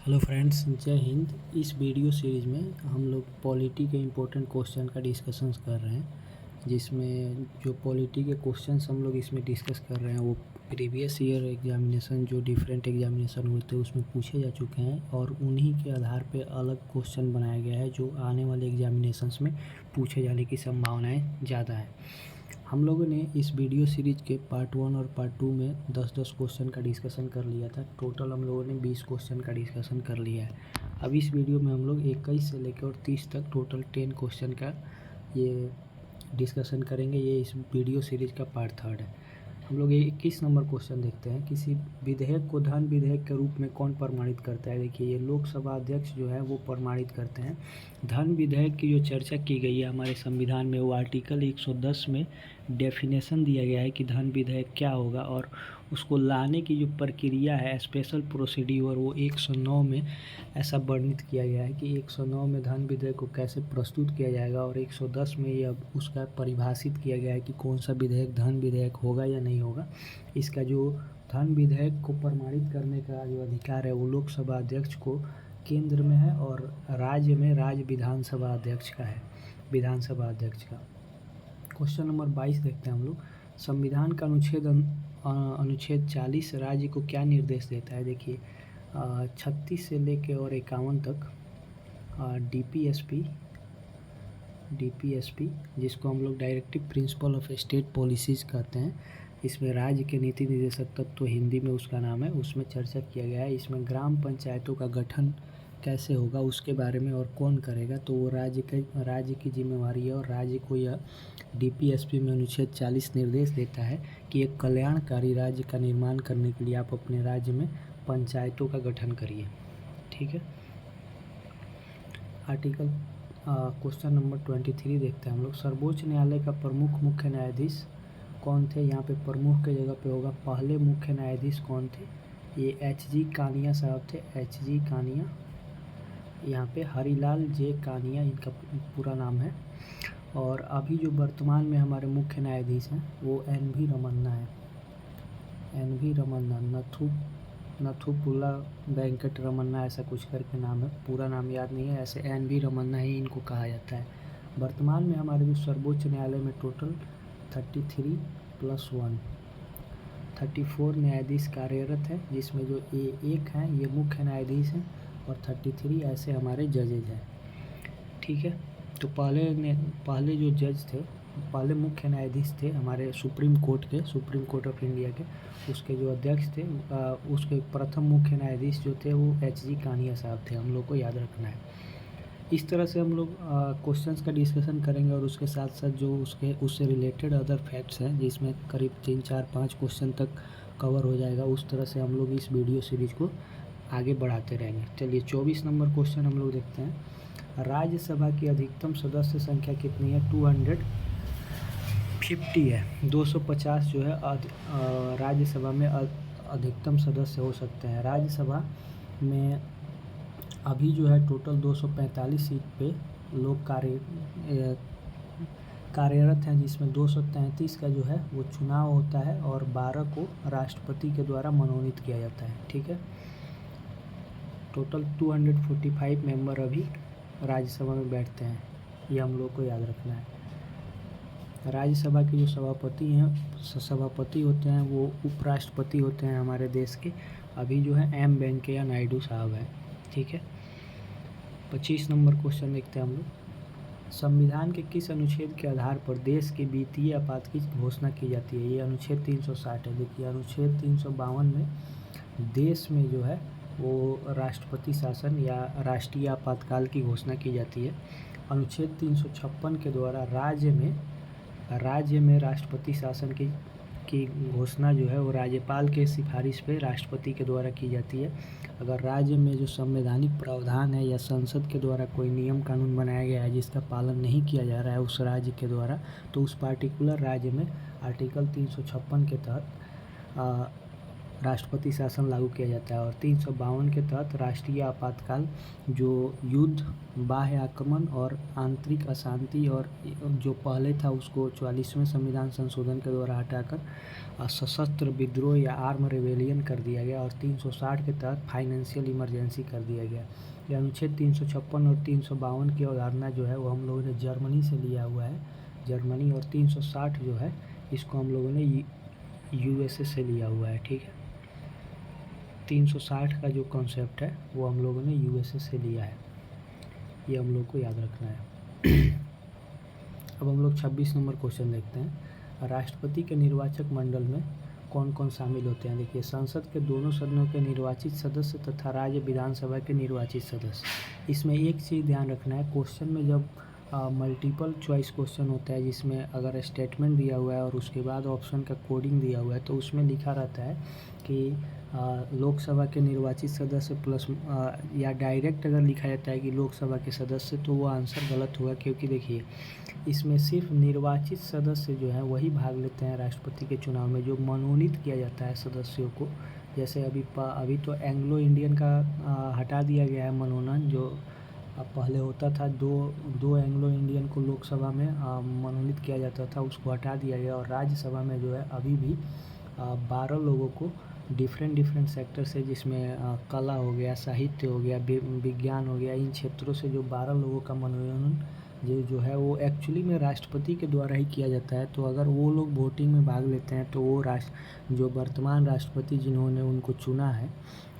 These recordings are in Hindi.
हेलो फ्रेंड्स, जय हिंद। इस वीडियो सीरीज़ में हम लोग पॉलिटी के इम्पोर्टेंट क्वेश्चन का डिस्कशंस कर रहे हैं, जिसमें जो पॉलिटी के क्वेश्चंस हम लोग इसमें डिस्कस कर रहे हैं वो प्रीवियस ईयर एग्जामिनेशन जो डिफरेंट एग्जामिनेशन हुए थे उसमें पूछे जा चुके हैं और उन्हीं के आधार पे अलग क्वेश्चन बनाया गया है जो आने वाले एग्जामिनेशंस में पूछे जाने की संभावनाएँ ज़्यादा है। हम लोगों ने इस वीडियो सीरीज के पार्ट 1 और पार्ट 2 में 10-10 क्वेश्चन का डिस्कशन कर लिया था। टोटल हम लोगों ने 20 क्वेश्चन का डिस्कशन कर लिया है। अब इस वीडियो में हम लोग 21 से लेकर और 30 तक टोटल 10 क्वेश्चन का ये डिस्कशन करेंगे। ये इस वीडियो सीरीज़ का पार्ट 3 है। हम लोग 21 नंबर क्वेश्चन देखते हैं। किसी विधेयक को धन विधेयक के रूप में कौन प्रमाणित करता है? देखिए, ये लोकसभा अध्यक्ष जो है वो प्रमाणित करते हैं। धन विधेयक की जो चर्चा की गई है हमारे संविधान में, वो आर्टिकल 110 में डेफिनेशन दिया गया है कि धन विधेयक क्या होगा, और उसको लाने की जो प्रक्रिया है, स्पेशल प्रोसीड्यूर, वो 109 में ऐसा वर्णित किया गया है कि 109 में धन विधेयक को कैसे प्रस्तुत किया जाएगा, और 110 में ये अब उसका परिभाषित किया गया है कि कौन सा विधेयक धन विधेयक होगा या नहीं होगा। इसका जो धन विधेयक को प्रमाणित करने का जो अधिकार है वो लोकसभा अध्यक्ष को केंद्र में है, और राज्य में राज्य विधानसभा अध्यक्ष का है, विधानसभा अध्यक्ष का। क्वेश्चन नंबर 22 देखते हैं हम लोग। संविधान का अनुच्छेद 40 राज्य को क्या निर्देश देता है? देखिए, 36 से लेके और 51 तक डीपीएसपी जिसको हम लोग directive principle of state policies कहते हैं, इसमें राज्य के नीति निर्देशक तत्व तो हिंदी में उसका नाम है, उसमें चर्चा किया गया है। इसमें ग्राम पंचायतों का गठन कैसे होगा उसके बारे में, और कौन करेगा, तो वो राज्य की जिम्मेवारी है। और राज्य को यह डीपीएसपी में अनुच्छेद 40 निर्देश देता है कि एक कल्याणकारी राज्य का निर्माण करने के लिए आप अपने राज्य में पंचायतों का गठन करिए। ठीक है। आर्टिकल क्वेश्चन नंबर 23 देखते हैं हम लोग। सर्वोच्च न्यायालय का प्रमुख मुख्य न्यायाधीश कौन थे? यहाँ पे प्रमुख के जगह पे होगा। पहले मुख्य न्यायाधीश कौन थे? ये एच.जी. कानिया साहब थे, एच.जी. कानिया। यहाँ पे हरिलाल जे कानिया इनका पूरा नाम है। और अभी जो वर्तमान में हमारे मुख्य न्यायाधीश हैं वो एन.वी. रमन्ना है। एन.वी. रमन्ना, नथुपुला वेंकट रमन्ना ऐसा कुछ करके नाम है, पूरा नाम याद नहीं है, ऐसे एन.वी. रमन्ना ही इनको कहा जाता है। वर्तमान में हमारे जो सर्वोच्च न्यायालय में टोटल 33 + 1 34 न्यायाधीश कार्यरत हैं, जिसमें जो एक हैं ये मुख्य न्यायाधीश हैं और 33 ऐसे हमारे जजेज हैं। ठीक है। तो पहले जो जज थे, पहले मुख्य न्यायाधीश थे हमारे सुप्रीम कोर्ट ऑफ इंडिया के, उसके जो अध्यक्ष थे, उसके प्रथम मुख्य न्यायाधीश जो थे वो एच.जी. कानिया साहब थे। हम लोग को याद रखना है। इस तरह से हम लोग क्वेश्चंस का डिस्कशन करेंगे, और उसके साथ साथ जो उससे रिलेटेड अदर फैक्ट्स हैं जिसमें करीब 3, 4, 5 क्वेश्चन तक कवर हो जाएगा, उस तरह से हम लोग इस वीडियो सीरीज़ को आगे बढ़ाते रहेंगे। चलिए, 24 नंबर क्वेश्चन हम लोग देखते हैं। राज्यसभा की अधिकतम सदस्य संख्या कितनी है? 250 है। 250 जो है राज्यसभा में अधिकतम सदस्य हो सकते हैं। राज्यसभा में अभी जो है टोटल 245 सीट पे लोग कार्यरत हैं, जिसमें 233 का जो है वो चुनाव होता है और 12 को राष्ट्रपति के द्वारा मनोनीत किया जाता है। ठीक है। टोटल 245 मेंबर अभी राज्यसभा में बैठते हैं, ये हम लोग को याद रखना है। राज्यसभा के जो सभापति होते हैं वो उपराष्ट्रपति होते हैं हमारे देश के। अभी जो है एम वेंकैया नायडू साहब हैं। ठीक है। 25 नंबर क्वेश्चन देखते हैं हम लोग। संविधान के किस अनुच्छेद के आधार पर देश के वित्तीय आपात की घोषणा की जाती है? ये अनुच्छेद 360 है। देखिए, अनुच्छेद 352 में देश में जो है वो राष्ट्रपति शासन या राष्ट्रीय आपातकाल की घोषणा की जाती है। अनुच्छेद 356 के द्वारा राज्य में राष्ट्रपति शासन की घोषणा जो है वो राज्यपाल के सिफारिश पे राष्ट्रपति के द्वारा की जाती है। अगर राज्य में जो संवैधानिक प्रावधान है या संसद के द्वारा कोई नियम कानून बनाया गया है जिसका पालन नहीं किया जा रहा है उस राज्य के द्वारा, तो उस पार्टिकुलर राज्य में आर्टिकल 356 के तहत राष्ट्रपति शासन लागू किया जाता है। और 352 के तहत राष्ट्रीय आपातकाल जो युद्ध, बाह्य आक्रमण और आंतरिक अशांति और जो पहले था उसको 44वें संविधान संशोधन के द्वारा हटाकर सशस्त्र विद्रोह या आर्म रेवेलियन कर दिया गया। और 360 के तहत फाइनेंशियल इमरजेंसी कर दिया गया। ये अनुच्छेद 356 और 352 की अवधारणा जो है वो हम लोगों ने जर्मनी से लिया हुआ है, जर्मनी। और 360 जो है इसको हम लोगों ने यूएसए से लिया हुआ है, ठीक है। 360 का जो कॉन्सेप्ट है वो हम लोगों ने यूएसए से लिया है, ये हम लोग को याद रखना है। अब हम लोग 26 नंबर क्वेश्चन देखते हैं। राष्ट्रपति के निर्वाचक मंडल में कौन कौन शामिल होते हैं। देखिए, संसद के दोनों सदनों के निर्वाचित सदस्य तथा राज्य विधानसभा के निर्वाचित सदस्य। इसमें एक चीज़ ध्यान रखना है, क्वेश्चन में जब मल्टीपल चॉइस क्वेश्चन होता है जिसमें अगर स्टेटमेंट दिया हुआ है और उसके बाद ऑप्शन का कोडिंग दिया हुआ है तो उसमें लिखा रहता है कि लोकसभा के निर्वाचित सदस्य प्लस या डायरेक्ट अगर लिखा जाता है कि लोकसभा के सदस्य तो वो आंसर गलत होगा, क्योंकि देखिए इसमें सिर्फ निर्वाचित सदस्य जो है वही भाग लेते हैं राष्ट्रपति के चुनाव में, जो मनोनीत किया जाता है सदस्यों को। जैसे अभी तो एंग्लो इंडियन का हटा दिया गया है मनोनयन, जो पहले होता था। दो एंग्लो इंडियन को लोकसभा में मनोनीत किया जाता था, उसको हटा दिया गया। और राज्यसभा में जो है अभी भी 12 लोगों को डिफरेंट सेक्टर से, जिसमें कला हो गया, साहित्य हो गया, विज्ञान हो गया, इन क्षेत्रों से जो 12 लोगों का मनोनयन जो है वो एक्चुअली में राष्ट्रपति के द्वारा ही किया जाता है। तो अगर वो लोग वोटिंग में भाग लेते हैं तो वो जो वर्तमान राष्ट्रपति जिन्होंने उनको चुना है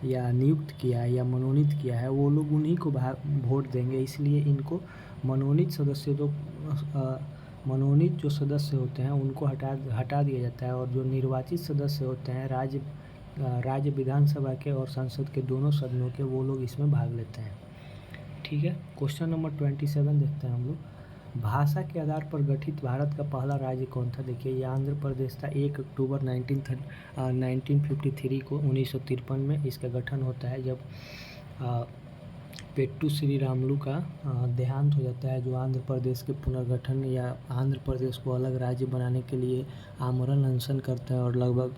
या नियुक्त किया है या मनोनीत किया है, वो लोग उन्हीं को वोट देंगे। इसलिए इनको मनोनीत सदस्य मनोनीत जो सदस्य होते हैं उनको हटा दिया जाता है। और जो निर्वाचित सदस्य होते हैं राज्य विधानसभा के और संसद के दोनों सदनों के, वो लोग इसमें भाग लेते हैं, ठीक है। क्वेश्चन नंबर 27 देखते हैं हम लोग। भाषा के आधार पर गठित भारत का पहला राज्य कौन था। देखिए, ये आंध्र प्रदेश था। 1 अक्टूबर 1953 को 1953 में इसका गठन होता है, जब पेट्टू श्री रामुलु का देहांत हो जाता है, जो आंध्र प्रदेश के पुनर्गठन या आंध्र प्रदेश को अलग राज्य बनाने के लिए आमरण अनशन करते हैं। और लगभग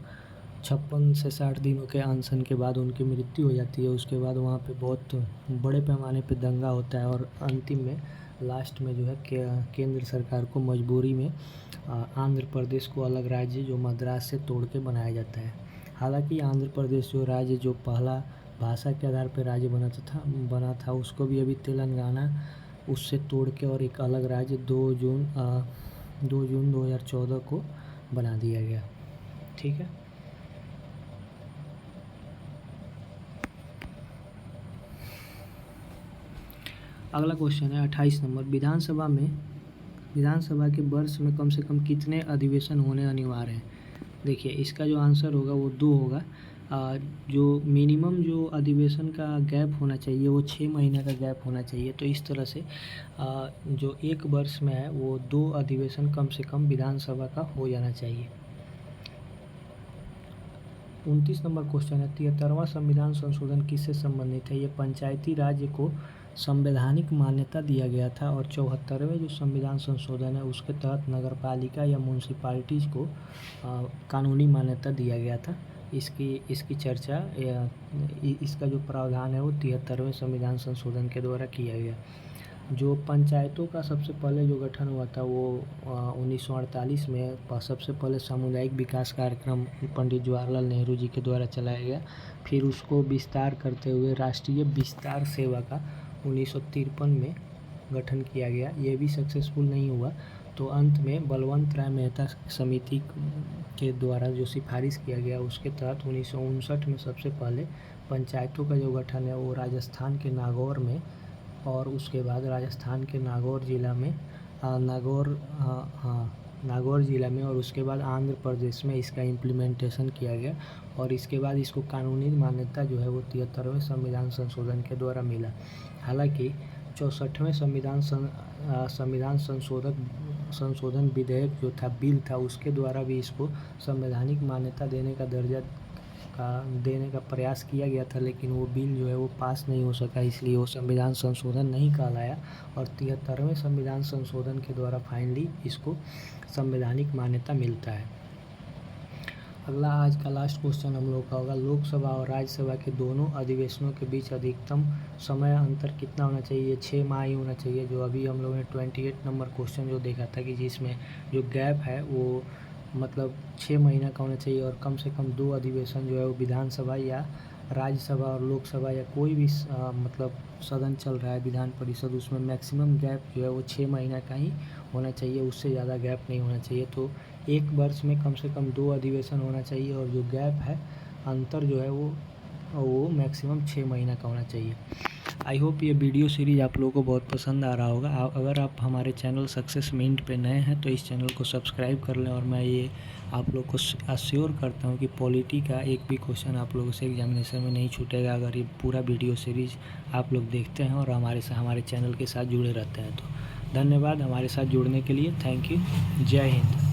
56 से 60 दिनों के अनशन के बाद उनकी मृत्यु हो जाती है। उसके बाद वहाँ पे बहुत बड़े पैमाने पे दंगा होता है और अंतिम में लास्ट में जो है केंद्र सरकार को मजबूरी में आंध्र प्रदेश को अलग राज्य जो मद्रास से तोड़ के बनाया जाता है। हालांकि आंध्र प्रदेश जो राज्य जो पहला भाषा के आधार पर राज्य बना था उसको भी अभी तेलंगाना उससे तोड़ के और एक अलग राज्य 2 जून 2014 को बना दिया गया, ठीक है। अगला क्वेश्चन है 28 नंबर। विधानसभा के वर्ष में कम से कम कितने अधिवेशन होने अनिवार्य हैं। देखिए, इसका जो आंसर होगा वो 2 होगा। जो मिनिमम जो अधिवेशन का गैप होना चाहिए वो 6 महीने का गैप होना चाहिए। तो इस तरह से जो एक वर्ष में है वो 2 अधिवेशन कम से कम विधानसभा का हो जाना चाहिए। 29 नंबर क्वेश्चन है 73वां संविधान संशोधन किससे संबंधित है। ये पंचायती राज्य को संवैधानिक मान्यता दिया गया था। और 74वें जो संविधान संशोधन है उसके तहत नगरपालिका या म्यूनसिपालिटीज़ को कानूनी मान्यता दिया गया था। इसकी चर्चा इसका जो प्रावधान है वो 73वें संविधान संशोधन के द्वारा किया गया। जो पंचायतों का सबसे पहले जो गठन हुआ था वो 1948 में सबसे पहले सामुदायिक विकास कार्यक्रम पंडित जवाहरलाल नेहरू जी के द्वारा चलाया गया। फिर उसको विस्तार करते हुए राष्ट्रीय विस्तार सेवा का 1953 में गठन किया गया। ये भी सक्सेसफुल नहीं हुआ, तो अंत में बलवंत राय मेहता समिति के द्वारा जो सिफारिश किया गया उसके तहत 1959 में सबसे पहले पंचायतों का जो गठन है वो राजस्थान के नागौर में, और उसके बाद राजस्थान के नागौर ज़िला में नागौर ज़िला में, और उसके बाद आंध्र प्रदेश में इसका इम्प्लीमेंटेशन किया गया। और इसके बाद इसको कानूनी मान्यता जो है वो 73वें संविधान संशोधन के द्वारा मिला। हालांकि 64वें संविधान संशोधन विधेयक जो था, बिल था, उसके द्वारा भी इसको संवैधानिक मान्यता देने का दर्जा देने का प्रयास किया गया था, लेकिन वो बिल जो है वो पास नहीं हो सका, इसलिए वो संविधान संशोधन नहीं कहलाया। और 73वें संविधान संशोधन के द्वारा फाइनली इसको संवैधानिक मान्यता मिलता है। अगला आज का लास्ट क्वेश्चन हम लोग का होगा, लोकसभा और राज्यसभा के दोनों अधिवेशनों के बीच अधिकतम समय अंतर कितना होना चाहिए? 6 माह ही होना चाहिए। जो अभी हम लोगों ने 28 नंबर क्वेश्चन जो देखा था कि जिसमें जो गैप है वो मतलब 6 महीना का होना चाहिए, और कम से कम 2 अधिवेशन जो है वो विधानसभा या राज्यसभा और लोकसभा या कोई भी मतलब सदन चल रहा है विधान परिषद, उसमें मैक्सिमम गैप जो है वो 6 महीना का ही होना चाहिए, उससे ज़्यादा गैप नहीं होना चाहिए। तो एक वर्ष में कम से कम 2 अधिवेशन होना चाहिए, और जो गैप है अंतर जो है वो मैक्सिमम 6 महीना का होना चाहिए। आई होप ये वीडियो सीरीज़ आप लोगों को बहुत पसंद आ रहा होगा। अगर आप हमारे चैनल सक्सेस मिंट पे नए हैं तो इस चैनल को सब्सक्राइब कर लें, और मैं ये आप लोग को अश्योर करता हूँ कि पॉलिटी का एक भी क्वेश्चन आप लोगों से एग्जामिनेशन में नहीं छूटेगा अगर ये पूरा वीडियो सीरीज़ आप लोग देखते हैं और हमारे चैनल के साथ जुड़े रहते हैं। तो धन्यवाद हमारे साथ जुड़ने के लिए। Thank you. जय हिंद।